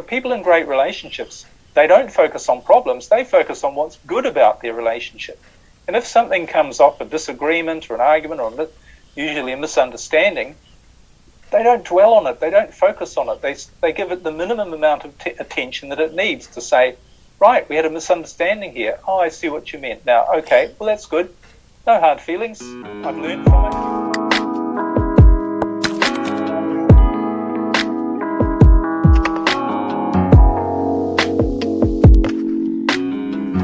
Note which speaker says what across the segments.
Speaker 1: people in great relationships, they don't focus on problems, they focus on what's good about their relationship. And if something comes up, a disagreement or an argument or usually a misunderstanding, they don't dwell on it, they don't focus on it. They give it the minimum amount of attention that it needs to say, right, we had a misunderstanding here. Oh, I see what you meant now. Okay, well, that's good. No hard feelings. I've learned from it.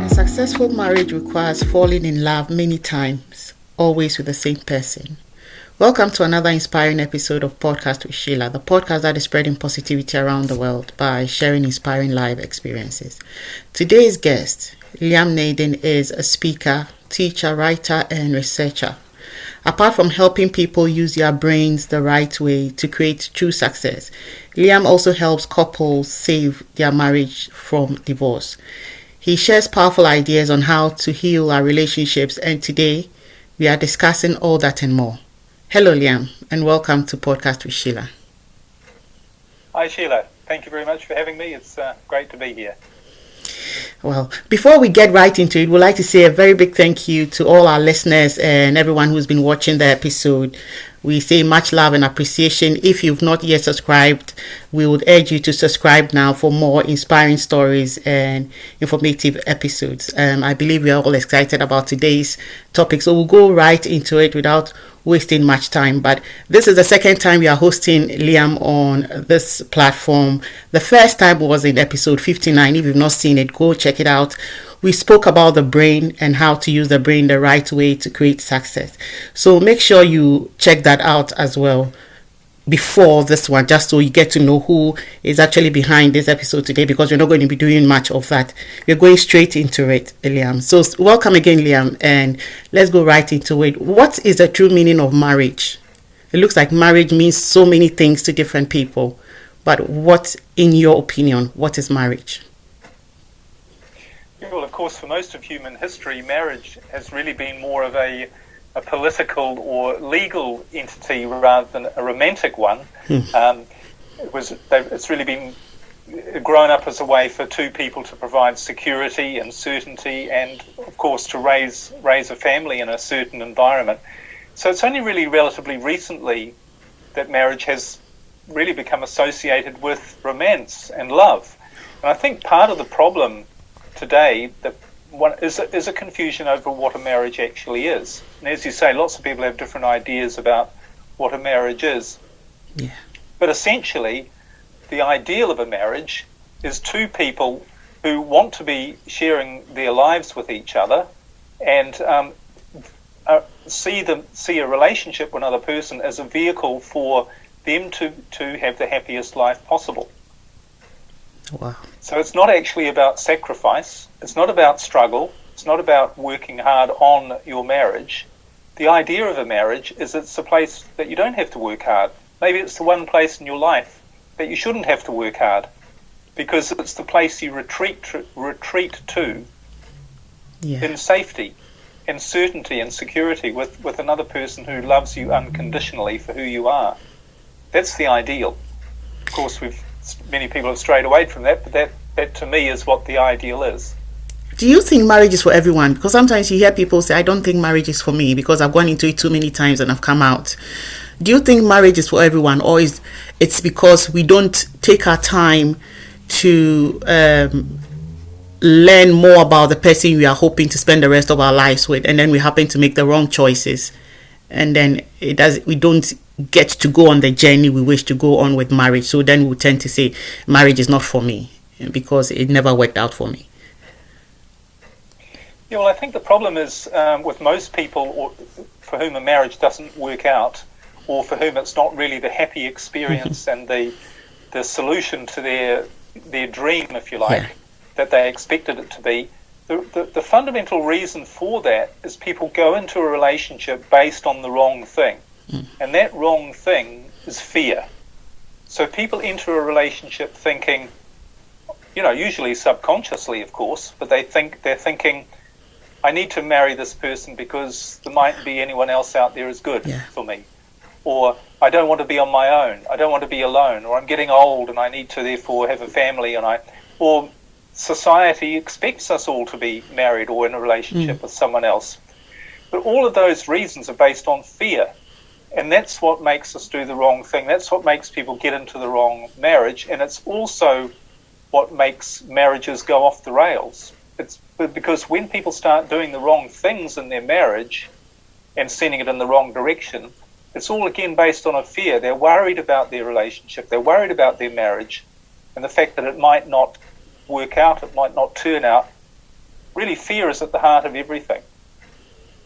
Speaker 2: A successful marriage requires falling in love many times, always with the same person. Welcome to another inspiring episode of Podcast with Sheila, the podcast that is spreading positivity around the world by sharing inspiring life experiences. Today's guest, Naden, is a speaker, teacher, writer, and researcher. Apart from helping people use their brains the right way to create true success, Liam also helps couples save their marriage from divorce. He shares powerful ideas on how to heal our relationships, and today we are discussing all that and more. Hello, Liam, and welcome to Podcast with Sheila.
Speaker 1: Hi, Sheila. Thank you very much for having me. It's great to be here.
Speaker 2: Well, before we get right into it, we'd like to say a very big thank you to all our listeners and everyone who's been watching the episode. We say much love and appreciation. If you've not yet subscribed, we would urge you to subscribe now for more inspiring stories and informative episodes. I believe we are all excited about today's topic, so we'll go right into it without wasting much time. But this is the second time we are hosting Liam on this platform. The first time was in episode 59. If you've not seen it, go check it out. We spoke about the brain and how to use the brain the right way to create success. So make sure you check that out as well before this one, just so you get to know who is actually behind this episode today, because we're not going to be doing much of that. We're going straight into it, Liam. So welcome again, Liam, and let's go right into it. What is the true meaning of marriage? It looks like marriage means so many things to different people, but what, in your opinion, what is marriage?
Speaker 1: Well, of course, for most of human history, marriage has really been more of a political or legal entity rather than a romantic one. It's really been grown up as a way for two people to provide security and certainty, and of course to raise a family in a certain environment. So it's only really relatively recently that marriage has really become associated with romance and love. And I think part of the problem today is a confusion over what a marriage actually is. And as you say, lots of people have different ideas about what a marriage is.
Speaker 2: Yeah.
Speaker 1: But essentially, the ideal of a marriage is two people who want to be sharing their lives with each other and see a relationship with another person as a vehicle for them to have the happiest life possible.
Speaker 2: Wow.
Speaker 1: So it's not actually about sacrifice, it's not about struggle, it's not about working hard on your marriage. The idea of a marriage is it's a place that you don't have to work hard. Maybe it's the one place in your life that you shouldn't have to work hard, because it's the place you retreat to in safety and certainty and security with another person who loves you unconditionally for who you are. That's the ideal. Of course, many people have strayed away from that, but that to me is what the ideal is.
Speaker 2: Do you think marriage is for everyone? Because sometimes you hear people say, I don't think marriage is for me because I've gone into it too many times and I've come out. Do you think marriage is for everyone, or it's because we don't take our time to learn more about the person we are hoping to spend the rest of our lives with, and then we happen to make the wrong choices, and then we don't get to go on the journey we wish to go on with marriage? So then we tend to say marriage is not for me because it never worked out for me.
Speaker 1: Yeah, well, I think the problem is with most people for whom a marriage doesn't work out, or for whom it's not really the happy experience and the solution to their dream, if you like, that they expected it to be. The fundamental reason for that is people go into a relationship based on the wrong thing. And that wrong thing is fear. So people enter a relationship thinking, usually subconsciously, of course, but they're thinking, I need to marry this person because there mightn't be anyone else out there as good for me. or I don't want to be on my own, I don't want to be alone, or I'm getting old and I need to therefore have a family, or society expects us all to be married or in a relationship with someone else. But all of those reasons are based on fear. And that's what makes us do the wrong thing. That's what makes people get into the wrong marriage. And it's also what makes marriages go off the rails. It's because when people start doing the wrong things in their marriage and sending it in the wrong direction, it's all again based on a fear. They're worried about their relationship. They're worried about their marriage and the fact that it might not work out, it might not turn out. Really, fear is at the heart of everything.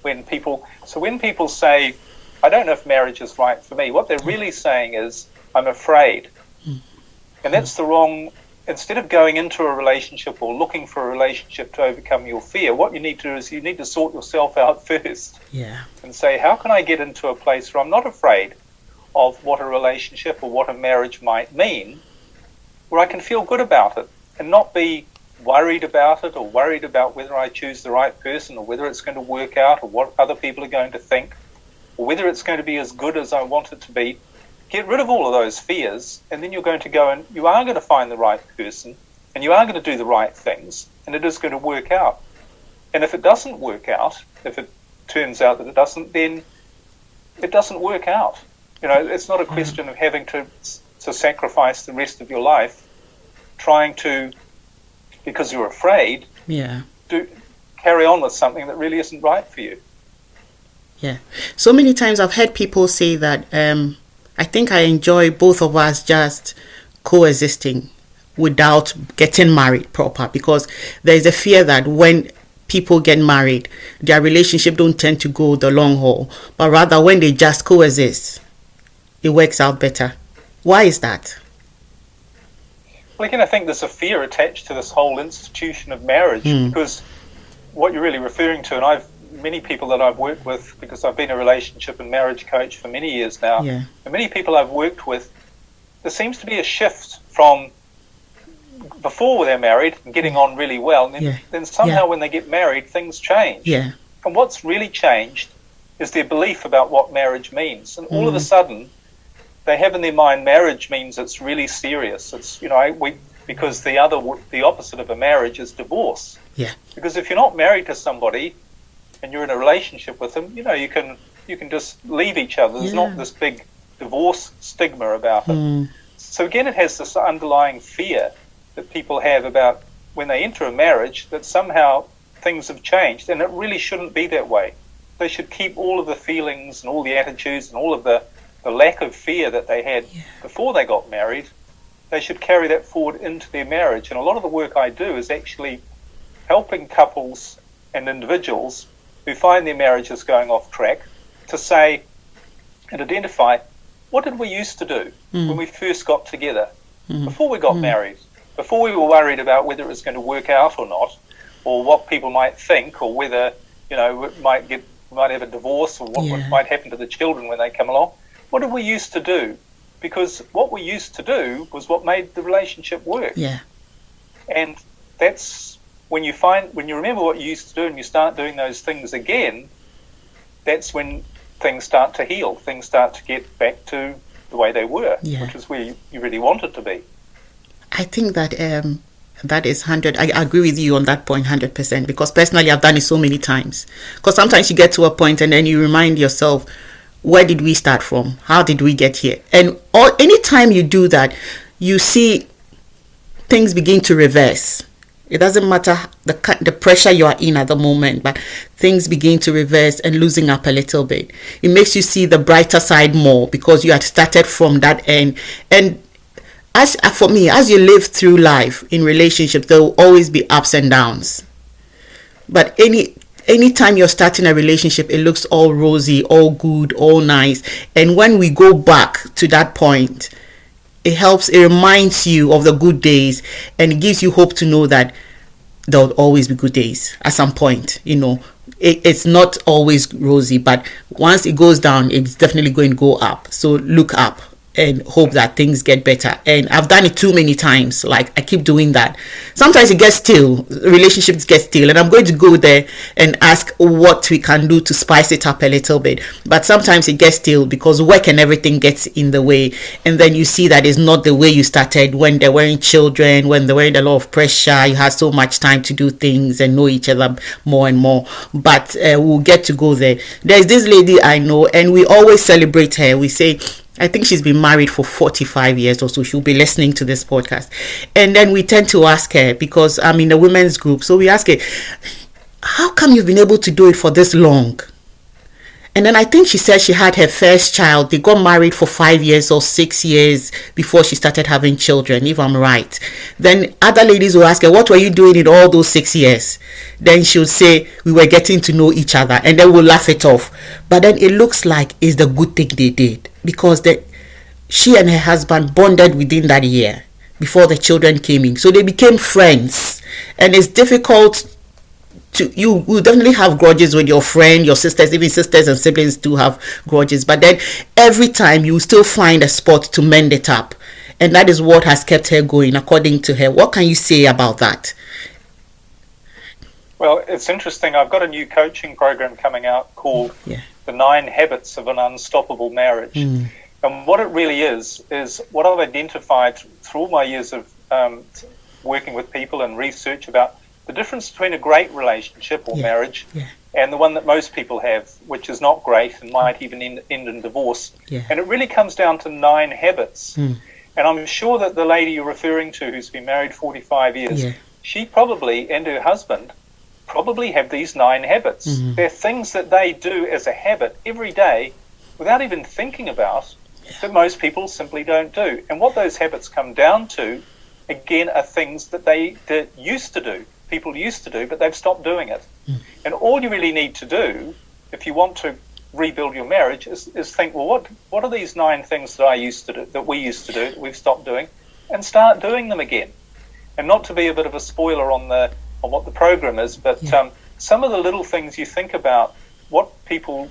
Speaker 1: When people say, I don't know if marriage is right for me, what they're really saying is, I'm afraid. And that's the wrong, instead of going into a relationship or looking for a relationship to overcome your fear, what you need to do is you need to sort yourself out first. And say, how can I get into a place where I'm not afraid of what a relationship or what a marriage might mean, where I can feel good about it and not be worried about it or worried about whether I choose the right person or whether it's going to work out or what other people are going to think, or whether it's going to be as good as I want it to be. Get rid of all of those fears, and then you're going to go and you are going to find the right person, and you are going to do the right things, and it is going to work out. And if it doesn't work out, if it turns out that it doesn't, then it doesn't work out. You know, it's not a question of having to sacrifice the rest of your life trying to, because you're afraid, carry on with something that really isn't right for you.
Speaker 2: Yeah. So many times I've heard people say that I think I enjoy both of us just coexisting without getting married proper, because there's a fear that when people get married, their relationship don't tend to go the long haul, but rather when they just coexist, it works out better. Why is that?
Speaker 1: Well, again, I think there's a fear attached to this whole institution of marriage, because what you're really referring to, and many people that I've worked with, because I've been a relationship and marriage coach for many years now, and many people I've worked with, there seems to be a shift from before they're married and getting on really well, and then somehow when they get married, things change. And what's really changed is their belief about what marriage means. And all of a sudden, they have in their mind marriage means it's really serious. It's, you know, because the opposite of a marriage is divorce. Because if you're not married to somebody and you're in a relationship with them, you know, you can just leave each other. There's not this big divorce stigma about it. So again, it has this underlying fear that people have about when they enter a marriage that somehow things have changed, and it really shouldn't be that way. They should keep all of the feelings and all the attitudes and all of the lack of fear that they had before they got married. They should carry that forward into their marriage. And a lot of the work I do is actually helping couples and individuals who find their marriages going off track to say and identify, what did we used to do when we first got together, before we got married, before we were worried about whether it was going to work out or not, or what people might think, or whether, you know, we might have a divorce, or what might happen to the children when they come along. What did we used to do? Because what we used to do was what made the relationship work. And that's when you remember what you used to do and you start doing those things again, that's when things start to heal. Things start to get back to the way they were, which is where you really want it to be.
Speaker 2: I think that that is 100. I agree with you on that point 100%, because personally I've done it so many times. Because sometimes you get to a point and then you remind yourself, where did we start from? How did we get here? And anytime you do that, you see things begin to reverse. It doesn't matter the pressure you are in at the moment, but things begin to reverse and losing up a little bit. It makes you see the brighter side more because you had started from that end. And as for me, as you live through life in relationships, there will always be ups and downs. But anytime you're starting a relationship, it looks all rosy, all good, all nice. And when we go back to that point, it reminds you of the good days, and it gives you hope to know that there will always be good days at some point. You know, it's not always rosy, but once it goes down, it's definitely going to go up. So look up and hope that things get better. And I've done it too many times. Like, I keep doing that. Sometimes it gets stale, relationships get stale, and I'm going to go there and ask what we can do to spice it up a little bit. But sometimes it gets stale because work and everything gets in the way, and then you see that it's not the way you started when there weren't children, when there weren't a lot of pressure. You had so much time to do things and know each other more and more. But we'll get to go there. There's this lady I know, and we always celebrate her. We say, I think she's been married for 45 years or so. She'll be listening to this podcast. And then we tend to ask her, because I'm in the women's group, so we ask her, how come you've been able to do it for this long? And then I think she said she had her first child. They got married for 5 years or 6 years before she started having children, if I'm right. Then other ladies will ask her, what were you doing in all those 6 years? Then she'll say, we were getting to know each other. And then we'll laugh it off. But then it looks like it's the good thing they did, because she and her husband bonded within that year before the children came in. So they became friends. And it's difficult. You will definitely have grudges with your friend, your sisters, even sisters and siblings do have grudges. But then every time you still find a spot to mend it up. And that is what has kept her going, according to her. What can you say about that?
Speaker 1: Well, it's interesting. I've got a new coaching program coming out called The 9 Habits of an Unstoppable Marriage. And what it really is what I've identified through all my years of working with people and research about the difference between a great relationship or marriage and the one that most people have, which is not great and might even end in divorce. And it really comes down to 9 habits. And I'm sure that the lady you're referring to, who's been married 45 years, she probably, and her husband, probably have these 9 habits. They're things that they do as a habit every day without even thinking about that most people simply don't do. And what those habits come down to, again, are things that they used to do. People used to do, but they've stopped doing it. And all you really need to do, if you want to rebuild your marriage, is think, well, what are these 9 things that I used to do, that we used to do, that we've stopped doing, and start doing them again. And not to be a bit of a spoiler on what the program is, but some of the little things you think about, what people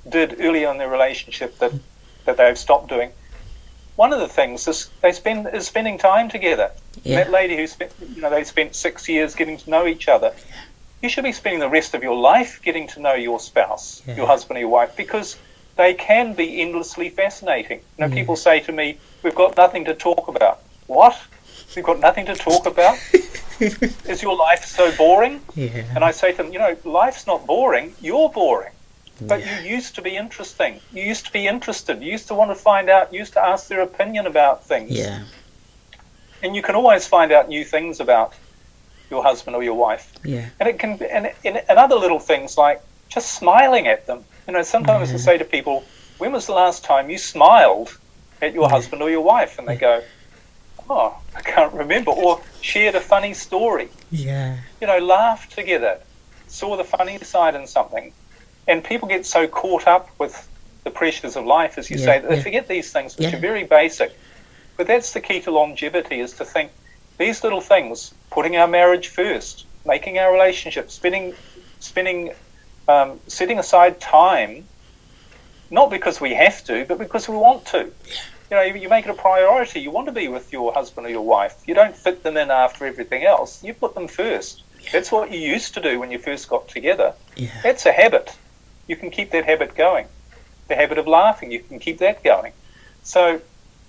Speaker 1: did early in their relationship that they've stopped doing. One of the things is spending time together. That lady who they spent 6 years getting to know each other. You should be spending the rest of your life getting to know your spouse, your husband or your wife, because they can be endlessly fascinating. People say to me, we've got nothing to talk about. What? We've got nothing to talk about? Is your life so boring? And I say to them, life's not boring, you're boring. But you used to be interesting. You used to be interested. You used to want to find out. You used to ask their opinion about things. And you can always find out new things about your husband or your wife. And it can, and other little things like just smiling at them. Sometimes I say to people, when was the last time you smiled at your husband or your wife? And they go, oh, I can't remember. Or shared a funny story. Laughed together, saw the funny side in something. And people get so caught up with the pressures of life, as you say, that they forget these things, which are very basic. But that's the key to longevity, is to think these little things, putting our marriage first, making our relationship, setting aside time, not because we have to, but because we want to. You make it a priority. You want to be with your husband or your wife. You don't fit them in after everything else. You put them first. That's what you used to do when you first got together. That's a habit. You can keep that habit going. The habit of laughing, you can keep that going. So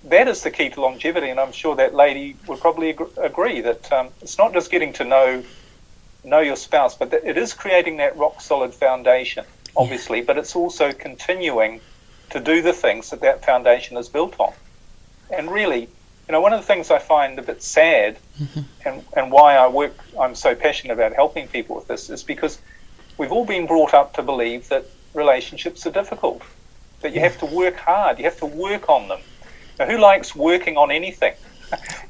Speaker 1: that is the key to longevity, and I'm sure that lady would probably agree that it's not just getting to know your spouse, but that it is creating that rock-solid foundation, obviously, but it's also continuing to do the things that foundation is built on. And really, one of the things I find a bit sad, and why I'm so passionate about helping people with this, is because we've all been brought up to believe that relationships are difficult, that you have to work hard, you have to work on them. Now, who likes working on anything?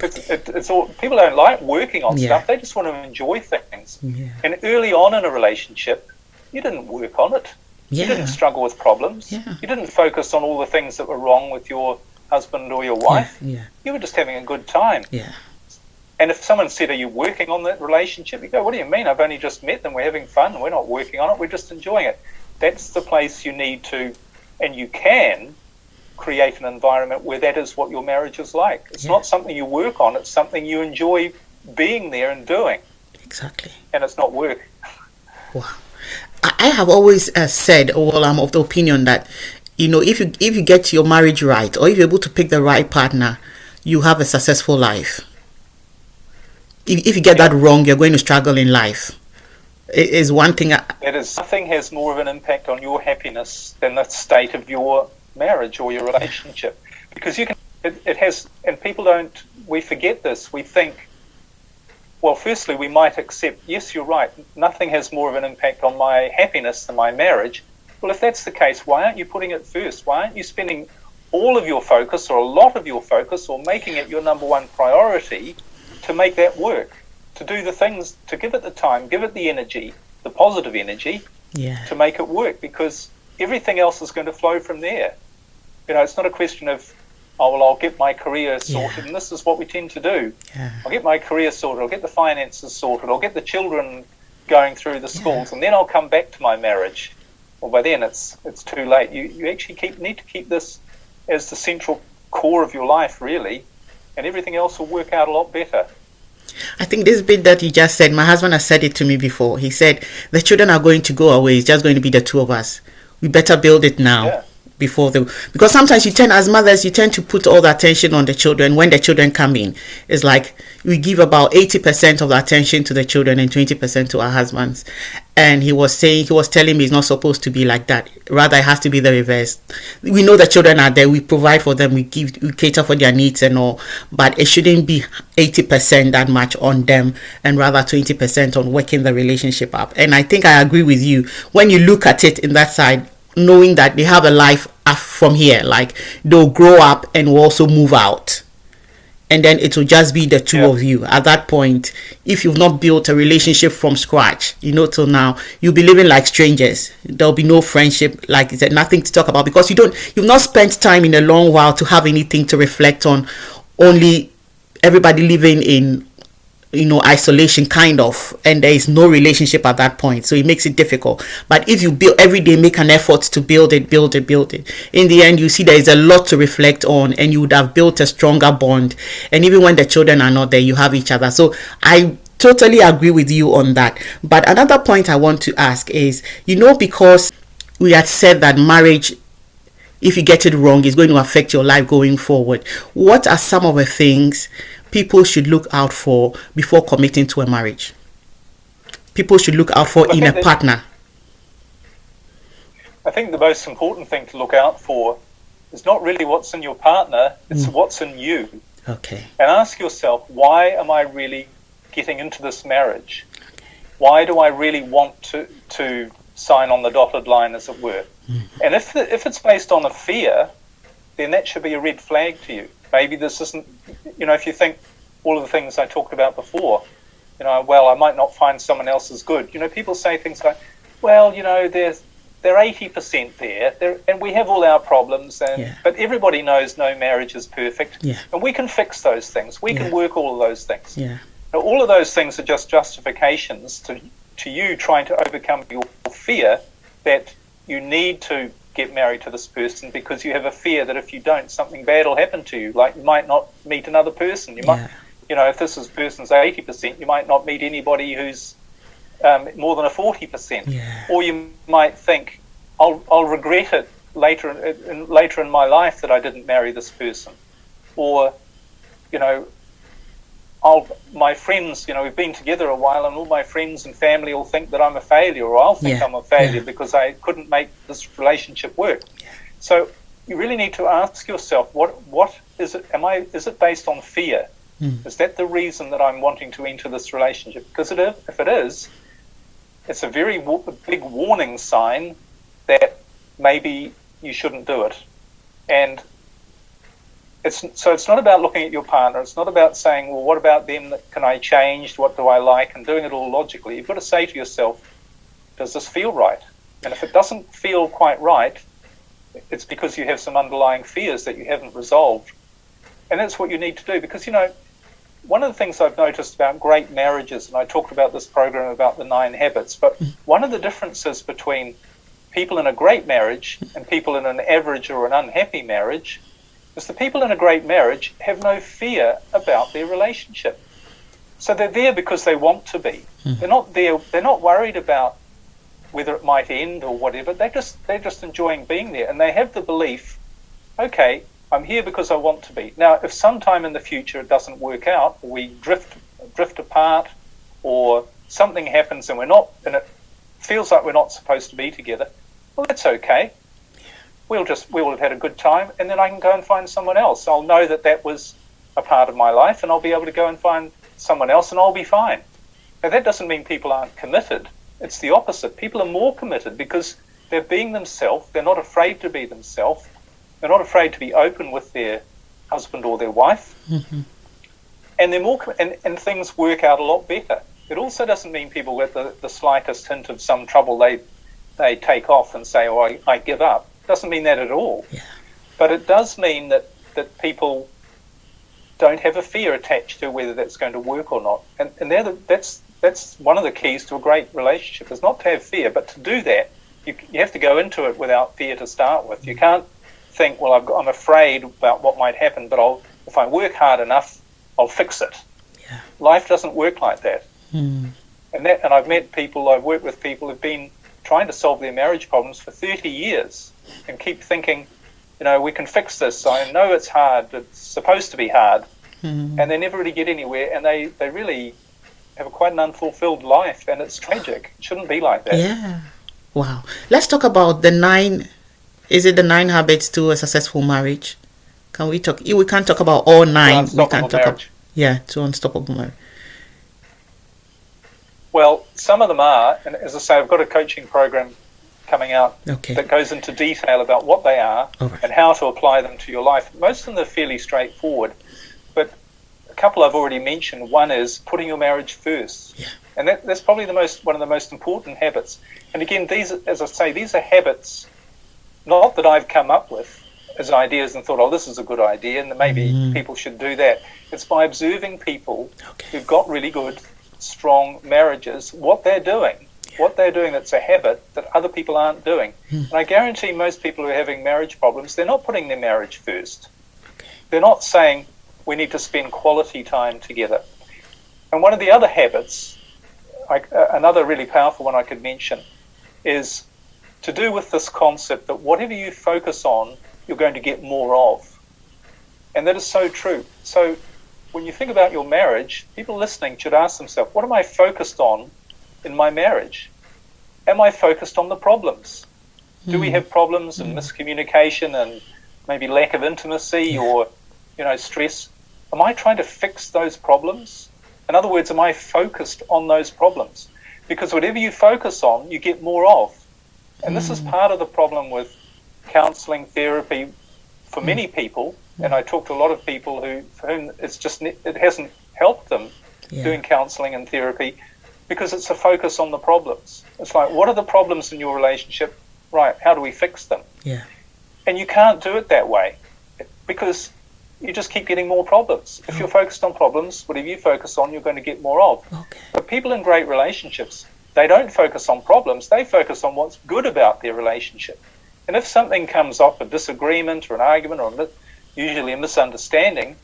Speaker 1: It's all, people don't like working on stuff, they just want to enjoy things. And early on in a relationship, you didn't work on it. You didn't struggle with problems. You didn't focus on all the things that were wrong with your husband or your wife. You were just having a good time. And if someone said, are you working on that relationship? You go, what do you mean? I've only just met them. We're having fun. We're not working on it. We're just enjoying it. That's the place you need to, and you can, create an environment where that is what your marriage is like. It's not something you work on, it's something you enjoy being there and doing.
Speaker 2: Exactly.
Speaker 1: And it's not work.
Speaker 2: Wow. I have always said, well, I'm of the opinion that, if you get your marriage right, or if you're able to pick the right partner, you have a successful life. If you get that wrong, you're going to struggle in life. It is one thing.
Speaker 1: Nothing has more of an impact on your happiness than the state of your marriage or your relationship. Because it has, and we forget this. We think, well, firstly, we might accept, yes, you're right, nothing has more of an impact on my happiness than my marriage. Well, if that's the case, why aren't you putting it first? Why aren't you spending all of your focus or a lot of your focus or making it your number one priority to make that work, to do the things, to give it the time, give it the energy, the positive energy to make it work, because everything else is going to flow from there. It's not a question of, I'll get my career sorted, and this is what we tend to do. I'll get my career sorted, I'll get the finances sorted, I'll get the children going through the schools, and then I'll come back to my marriage. Well, by then it's too late. You actually need to keep this as the central core of your life, really, and everything else will work out a lot better.
Speaker 2: I think this bit that you just said, my husband has said it to me before. He said, the children are going to go away, it's just going to be the two of us. We better build it now. Because sometimes as mothers, you tend to put all the attention on the children. When the children come in, it's like we give about 80% of the attention to the children and 20% to our husbands. And he was telling me it's not supposed to be like that. Rather, it has to be the reverse. We know the children are there, we provide for them, we cater for their needs and all, but it shouldn't be 80% that much on them, and rather 20% on working the relationship up. And I think I agree with you when you look at it in that side, knowing that they have a life from here, like they'll grow up and will also move out, and then it will just be the two of you at that point. If you've not built a relationship from scratch, till now, you'll be living like strangers. There'll be no friendship, like you said, nothing to talk about, because you've not spent time in a long while to have anything to reflect on. Only everybody living in isolation kind of, and there is no relationship at that point, so it makes it difficult. But if you build every day, make an effort to build it, in the end you see there is a lot to reflect on, and you would have built a stronger bond. And even when the children are not there, you have each other. So I totally agree with you on that. But another point I want to ask is, because we had said that marriage, if you get it wrong, is going to affect your life going forward, what are some of the things people should look out for before committing to a marriage? People should look out for in a partner.
Speaker 1: I think the most important thing to look out for is not really what's in your partner, it's what's in you.
Speaker 2: Okay.
Speaker 1: And ask yourself, why am I really getting into this marriage? Why do I really want to sign on the dotted line, as it were? And if it's based on a fear, then that should be a red flag to you. Maybe this isn't, if you think all of the things I talked about before, well, I might not find someone else as good. People say things like, well, they're 80% there, and we have all our problems, but everybody knows no marriage is perfect, and we can fix those things. We can work all of those things. Now, all of those things are just justifications to you trying to overcome your fear that you need to get married to this person, because you have a fear that if you don't, something bad will happen to you. Like, you might not meet another person. You might, if this person's 80%, you might not meet anybody who's more than a 40%. Or you might think, I'll regret it later in my life that I didn't marry this person. Or, my friends, we've been together a while, and all my friends and family will think that I'm a failure, or I'll think I'm a failure because I couldn't make this relationship work. So you really need to ask yourself, what is it? Is it based on fear? Is that the reason that I'm wanting to enter this relationship? Because if it is, it's a very big warning sign that maybe you shouldn't do it. And it's not about looking at your partner. It's not about saying, well, what about them? Can I change? What do I like? And doing it all logically. You've got to say to yourself, does this feel right? And if it doesn't feel quite right, it's because you have some underlying fears that you haven't resolved. And that's what you need to do. Because, one of the things I've noticed about great marriages, and I talked about this program about the 9 habits, but one of the differences between people in a great marriage and people in an average or an unhappy marriage is the people in a great marriage have no fear about their relationship. So they're there because they want to be. They're not there. They're not worried about whether it might end or whatever. They're just enjoying being there, and they have the belief, okay, I'm here because I want to be. Now, if sometime in the future it doesn't work out, or we drift apart, or something happens and it feels like we're not supposed to be together, well, that's okay. We'll have had a good time, and then I can go and find someone else. I'll know that was a part of my life, and I'll be able to go and find someone else, and I'll be fine. Now, that doesn't mean people aren't committed. It's the opposite. People are more committed because they're being themselves. They're not afraid to be themselves. They're not afraid to be open with their husband or their wife. And they're more, and things work out a lot better. It also doesn't mean people with the slightest hint of some trouble, they take off and say, oh, I give up. It doesn't mean that at all. Yeah. But it does mean that people don't have a fear attached to whether that's going to work or not. And that's one of the keys to a great relationship, is not to have fear, but to do that, you have to go into it without fear to start with. You can't think, well, I'm afraid about what might happen, but if I work hard enough, I'll fix it. Yeah. Life doesn't work like that. And I've worked with people who've been trying to solve their marriage problems for 30 years and keep thinking, we can fix this. I know it's hard. It's supposed to be hard. And they never really get anywhere, and they really have quite an unfulfilled life, and it's tragic. It shouldn't be like that.
Speaker 2: Yeah. Wow. Let's talk about the 9 habits to a successful marriage. Can we talk? We can't talk about all 9. We can't talk about, to unstoppable marriage.
Speaker 1: Well, some of them are, and as I say, I've got a coaching program coming out that goes into detail about what they are and how to apply them to your life. Most of them are fairly straightforward, but a couple I've already mentioned. One is putting your marriage first, and that's probably one of the most important habits. And again, these, as I say, these are habits not that I've come up with as ideas and thought, oh, this is a good idea, and maybe people should do that. It's by observing people who've got really good, strong marriages, what they're doing that's a habit that other people aren't doing. And I guarantee most people who are having marriage problems, they're not putting their marriage first. They're not saying, we need to spend quality time together. And one of the other habits, another really powerful one I could mention, is to do with this concept that whatever you focus on, you're going to get more of. And that is so true. So when you think about your marriage, people listening should ask themselves, what am I focused on in my marriage? Am I focused on the problems? Do we have problems and miscommunication and maybe lack of intimacy or, stress? Am I trying to fix those problems? In other words, am I focused on those problems? Because whatever you focus on, you get more of. And this is part of the problem with counseling, therapy for many people. And I talk to a lot of people for whom it hasn't helped them doing counseling and therapy, because it's a focus on the problems. It's like, what are the problems in your relationship? Right, how do we fix them? Yeah. And you can't do it that way, because you just keep getting more problems. If you're focused on problems, whatever you focus on, you're going to get more of. But people in great relationships, they don't focus on problems. They focus on what's good about their relationship. And if something comes up, a disagreement or an argument or usually a misunderstanding,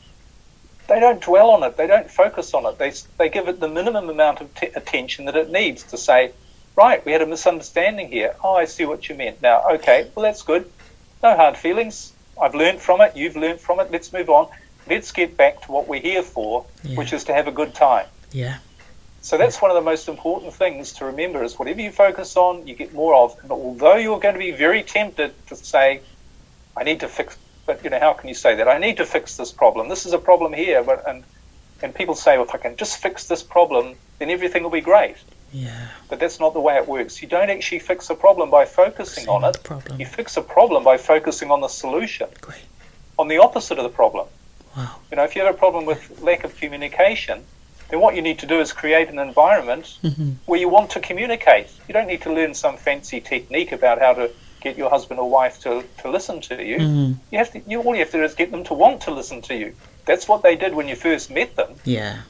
Speaker 1: they don't dwell on it. They don't focus on it. They give it the minimum amount of attention that it needs to say, right, we had a misunderstanding here. Oh, I see what you meant. Now, okay, well, that's good. No hard feelings. I've learned from it. You've learned from it. Let's move on. Let's get back to what we're here for, which is to have a good time. Yeah. So that's one of the most important things to remember, is whatever you focus on, you get more of. And although you're going to be very tempted to say, I need to fix, but how can you say that? I need to fix this problem. This is a problem here. And people say, well, if I can just fix this problem, then everything will be great. Yeah. But that's not the way it works. You don't actually fix a problem by focusing on it. You fix a problem by focusing on the solution. Great. On the opposite of the problem. Wow. If you have a problem with lack of communication, then what you need to do is create an environment where you want to communicate. You don't need to learn some fancy technique about how to get your husband or wife to listen to you. All you have to do is get them to want to listen to you. That's what they did when you first met them. Yeah.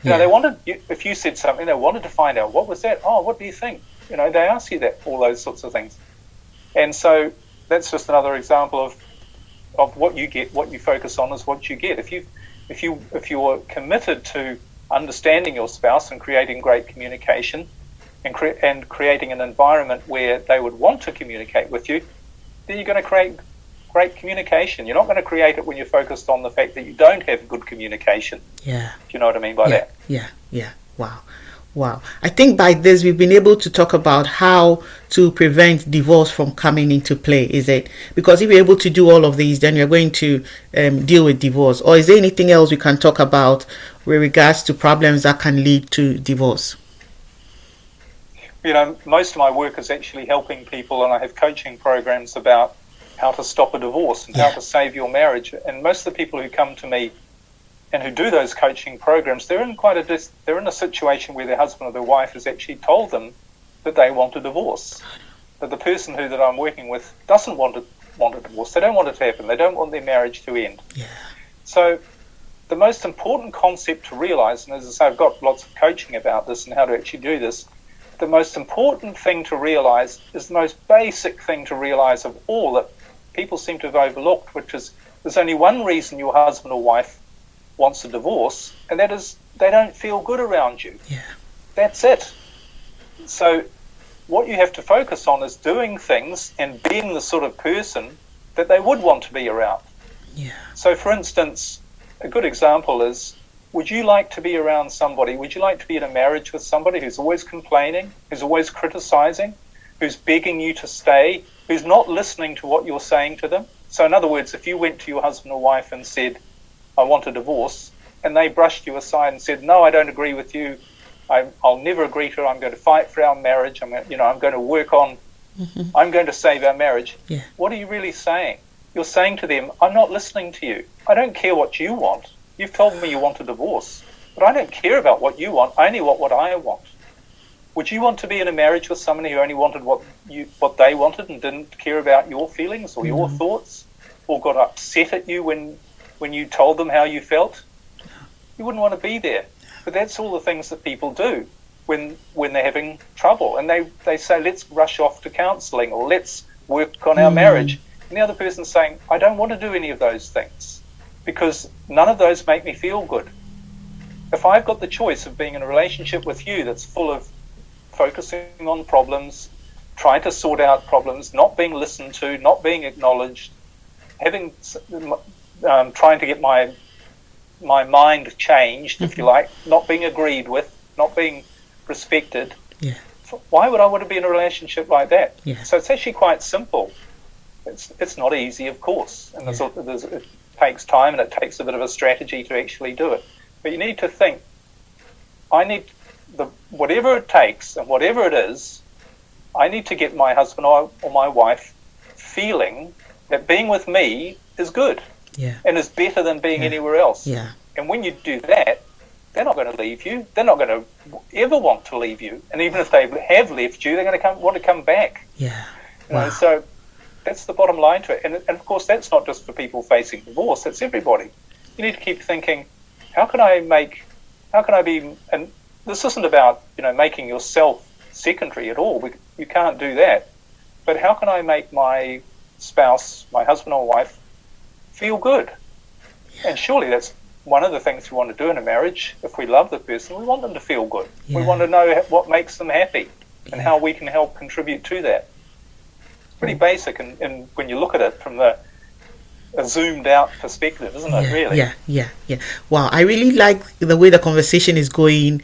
Speaker 1: They wanted, if you said something, they wanted to find out, what was that? Oh, what do you think? They ask you that, all those sorts of things. And so that's just another example of what you get. What you focus on is what you get. If you're committed to understanding your spouse and creating great communication and creating an environment where they would want to communicate with you, then you're going to create great communication. You're not going to create it when you're focused on the fact that you don't have good communication.
Speaker 2: Yeah.
Speaker 1: Do you know what I mean by that?
Speaker 2: Yeah. Wow. I think by this we've been able to talk about how to prevent divorce from coming into play, is it? Because if you're able to do all of these, then you're going to deal with divorce. Or is there anything else we can talk about with regards to problems that can lead to divorce?
Speaker 1: You know, most of my work is actually helping people, and I have coaching programs about how to stop a divorce and how to save your marriage. And most of the people who come to me and who do those coaching programs, they're in a situation where their husband or their wife has actually told them that they want a divorce. That the person that I'm working with doesn't want a divorce. They don't want it to happen. They don't want their marriage to end.
Speaker 2: Yeah.
Speaker 1: So the most important concept to realize, and as I say, I've got lots of coaching about this and how to actually do this, the most important thing to realize is the most basic thing to realize of all that people seem to have overlooked, which is there's only one reason your husband or wife wants a divorce, and that is they don't feel good around you.
Speaker 2: Yeah.
Speaker 1: That's it. So what you have to focus on is doing things and being the sort of person that they would want to be around.
Speaker 2: Yeah.
Speaker 1: So for instance, a good example is, would you like to be around somebody, would you like to be in a marriage with somebody who's always complaining, who's always criticizing, who's begging you to stay, who's not listening to what you're saying to them? So in other words, if you went to your husband or wife and said, I want a divorce, and they brushed you aside and said, no, I don't agree with you, I'll never agree to it, I'm going to fight for our marriage, I'm going to work on, I'm going to save our marriage.
Speaker 2: Yeah.
Speaker 1: What are you really saying? You're saying to them, I'm not listening to you. I don't care what you want. You've told me you want a divorce, but I don't care about what you want. I only want what I want. Would you want to be in a marriage with somebody who only wanted what they wanted and didn't care about your feelings or your thoughts, or got upset at you when you told them how you felt? You wouldn't want to be there. But that's all the things that people do when they're having trouble, and they say, let's rush off to counselling, or let's work on our marriage. And the other person's saying, I don't want to do any of those things because none of those make me feel good. If I've got the choice of being in a relationship with you that's full of focusing on problems, trying to sort out problems, not being listened to, not being acknowledged, trying to get my mind changed, if you like, not being agreed with, not being respected, why would I want to be in a relationship like that? So it's actually quite simple. It's not easy, of course, and it takes time and it takes a bit of a strategy to actually do it. But you need to think, I need whatever it takes and whatever it is, I need to get my husband or my wife feeling that being with me is good and is better than being anywhere else. And when you do that, they're not going to leave you. They're not going to ever want to leave you. And even if they have left you, they're going to want to come back. You know, so that's the bottom line to it. And of course, that's not just for people facing divorce. That's everybody. You need to keep thinking, how can I be, and this isn't about, making yourself secondary at all. You can't do that. But how can I make my spouse, my husband or wife, feel good? And surely that's one of the things we want to do in a marriage. If we love the person, we want them to feel good. We want to know what makes them happy and how we can help contribute to that. Pretty basic, and when you look at it from a zoomed out perspective, isn't it, really?
Speaker 2: Yeah. Wow, I really like the way the conversation is going,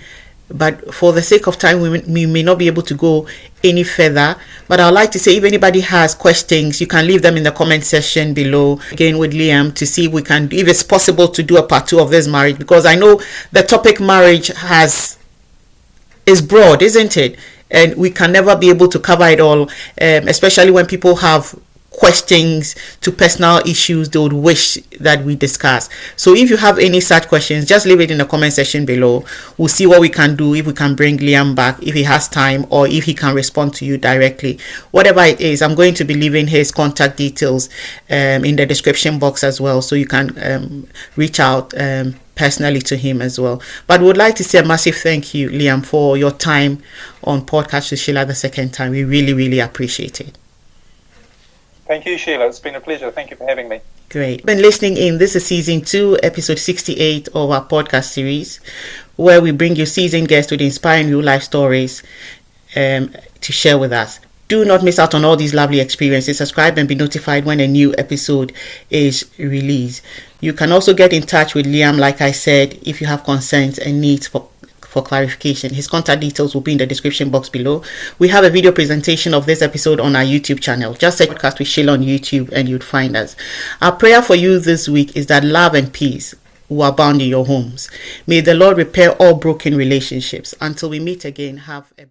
Speaker 2: but for the sake of time, we may not be able to go any further. But I'd like to say, if anybody has questions, you can leave them in the comment section below, again with Liam, to see if we can, if it's possible to do a part 2 of this marriage, because I know the topic marriage is broad, isn't it? And we can never be able to cover it all, especially when people have questions to personal issues they would wish that we discuss. So if you have any such questions, just leave it in the comment section below. We'll see what we can do, if we can bring Liam back, if he has time, or if he can respond to you directly. Whatever it is, I'm going to be leaving his contact details in the description box as well, so you can reach out personally to him as well. But would like to say a massive thank you, Liam, for your time on Podcast with Sheila the second time. We really, really appreciate it.
Speaker 1: Thank you, Sheila. It's been a pleasure. Thank you for having me.
Speaker 2: Great. Been listening in. This is season 2, episode 68 of our podcast series, where we bring you seasoned guests with inspiring real life stories to share with us. Do not miss out on all these lovely experiences. Subscribe and be notified when a new episode is released. You can also get in touch with Liam, like I said, if you have concerns and needs for clarification. His contact details will be in the description box below. We have a video presentation of this episode on our YouTube channel. Just search Podcast with Sheila on YouTube and you'd find us. Our prayer for you this week is that love and peace will abound in your homes. May the Lord repair all broken relationships. Until we meet again, have a